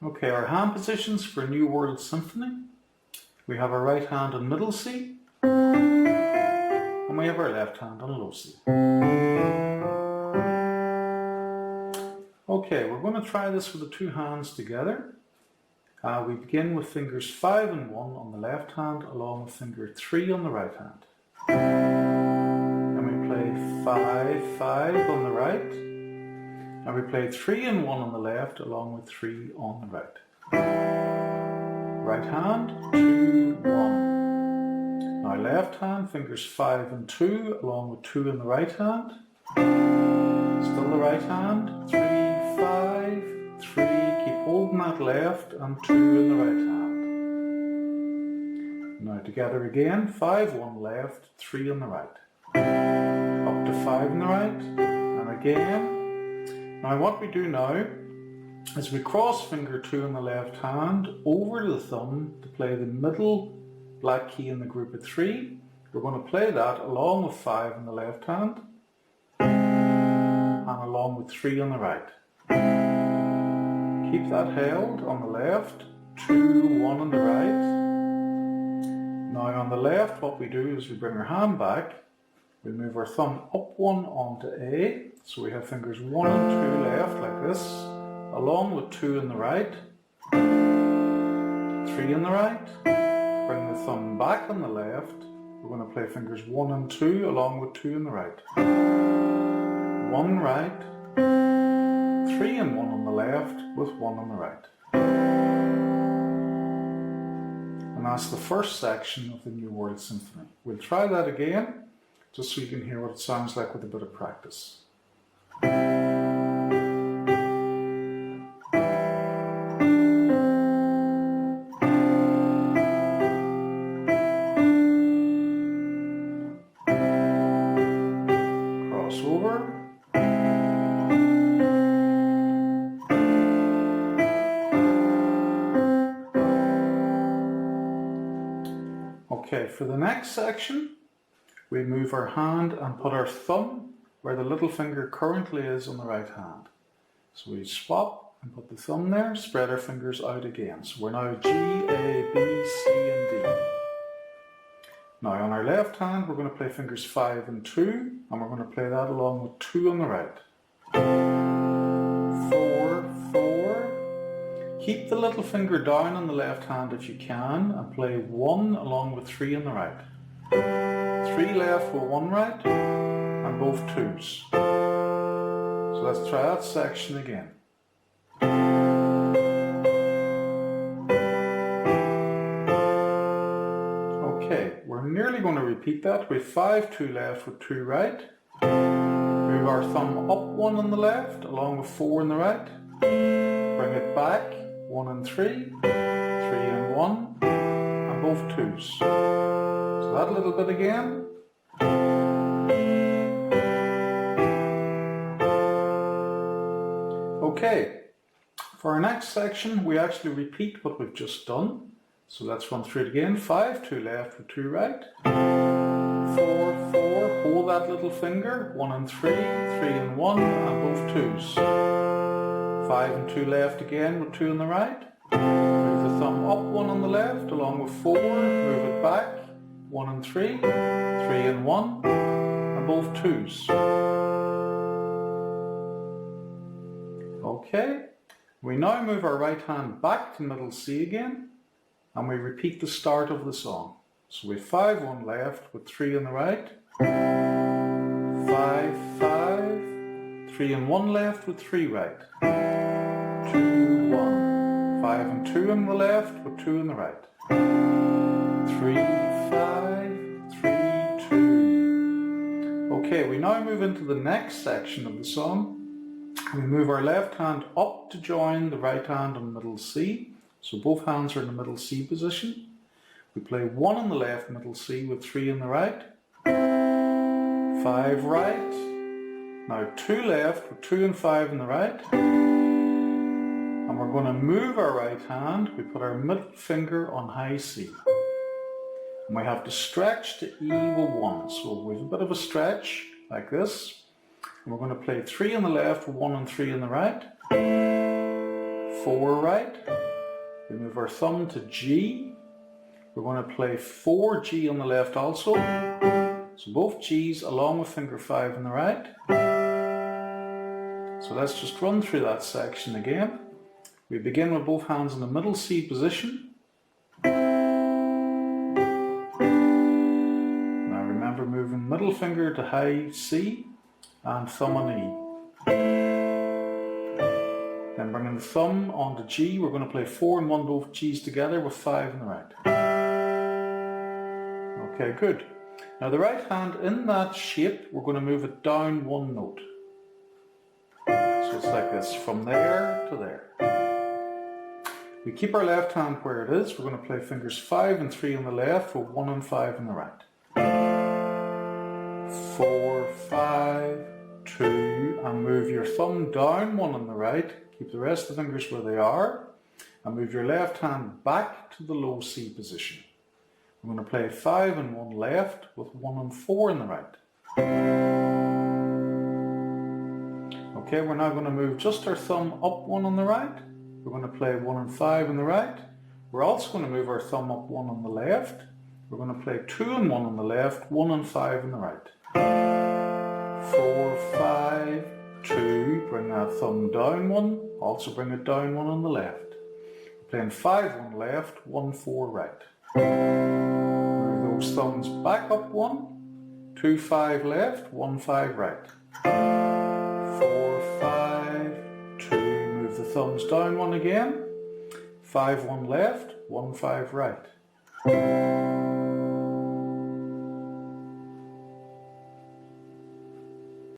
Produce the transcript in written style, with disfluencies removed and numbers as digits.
Okay, our hand positions for New World Symphony. We have our right hand on middle C, and we have our left hand on low C. Okay, we're going to try this with the two hands together. We begin with fingers 5 and 1 on the left hand, along with finger 3 on the right hand. And we play 5, 5 on the right. And we play 3 and 1 on the left, along with 3 on the right. Right hand, 2, 1. Now left hand, fingers 5 and 2, along with 2 in the right hand. Still the right hand, 3, 5, 3, keep holding that left, and 2 in the right hand. Now together again, 5, 1 left, 3 on the right. Up to 5 in the right, and again. Now what we do now is we cross finger 2 in the left hand over to the thumb to play the middle black key in the group of 3. We're going to play that along with 5 in the left hand and along with 3 on the right. Keep that held on the left, 2, 1 on the right. Now on the left what we do is we bring our hand back, we move our thumb up 1 onto A, so we have fingers 1 and 2 left like this, along with 2 in the right, 3 in the right. Bring the thumb back on the left, we're going to play fingers 1 and 2 along with 2 in the right. 1 right, 3 and 1 on the left with 1 on the right. And that's the first section of the New World Symphony. We'll try that again, just so you can hear what it sounds like with a bit of practice. Cross over. Okay, for the next section, we move our hand and put our thumb where the little finger currently is on the right hand. So we swap and put the thumb there, spread our fingers out again. So we're now G, A, B, C and D. Now on our left hand we're going to play fingers 5 and 2, and we're going to play that along with 2 on the right. 4, 4. Keep the little finger down on the left hand if you can, and play 1 along with 3 on the right. 3 left with 1 right, and both 2s. So let's try that section again. Okay, we're nearly going to repeat that with 5, 2 left with 2 right. Move our thumb up 1 on the left, along with 4 on the right. Bring it back, 1 and 3, 3 and 1, and both 2s. So that little bit again. Okay, for our next section we actually repeat what we've just done. So let's run through it again. 5, 2 left with 2 right. 4, 4, hold that little finger. 1 and 3, 3 and 1, and both 2s. 5 and 2 left again with 2 on the right. Move the thumb up 1 on the left, along with 4, move it back. 1 and 3, 3 and 1, and both 2s. Okay, we now move our right hand back to middle C again, and we repeat the start of the song. So we have 5, 1 left with 3 on the right, 5, 5, 3 and 1 left with 3 right, 2, 1, 5 and 2 on the left with 2 on the right, 3, 5, 3, 2. Okay, we now move into the next section of the song. We move our left hand up to join the right hand on middle C. So both hands are in the middle C position. We play 1 on the left middle C with 3 on the right. 5 right. Now 2 left with 2 and 5 on the right. And we're going to move our right hand. We put our middle finger on high C. And we have to stretch to E with 1. So we have a bit of a stretch like this. And we're going to play 3 on the left with 1 and 3 on the right. 4 right. We move our thumb to G. We're going to play 4 G on the left also. So both G's along with finger 5 on the right. So let's just run through that section again. We begin with both hands in the middle C position. Now remember moving middle finger to high C and thumb on E. Then bringing the thumb onto G, we're going to play 4 and 1 both G's together with 5 on the right. Okay, good. Now the right hand in that shape, we're going to move it down 1 note. So it's like this, from there to there. We keep our left hand where it is. We're going to play fingers 5 and 3 on the left with 1 and 5 on the right. 4, 5, 2, and move your thumb down 1 on the right. Keep the rest of the fingers where they are, and move your left hand back to the low C position. I'm going to play 5 and 1 left with 1 and 4 on the right. Okay, we're now going to move just our thumb up 1 on the right. We're going to play 1 and 5 on the right. We're also going to move our thumb up 1 on the left. We're going to play 2 and 1 on the left, 1 and 5 on the right. 4, 5, 2, bring that thumb down 1, also bring it down 1 on the left. We're playing 5, 1 left, 1, 4 right. Move those thumbs back up 1, 2, 5 left, 1, 5 right. 4, 5, 2, move the thumbs down 1 again, 5, 1 left, 1, 5 right.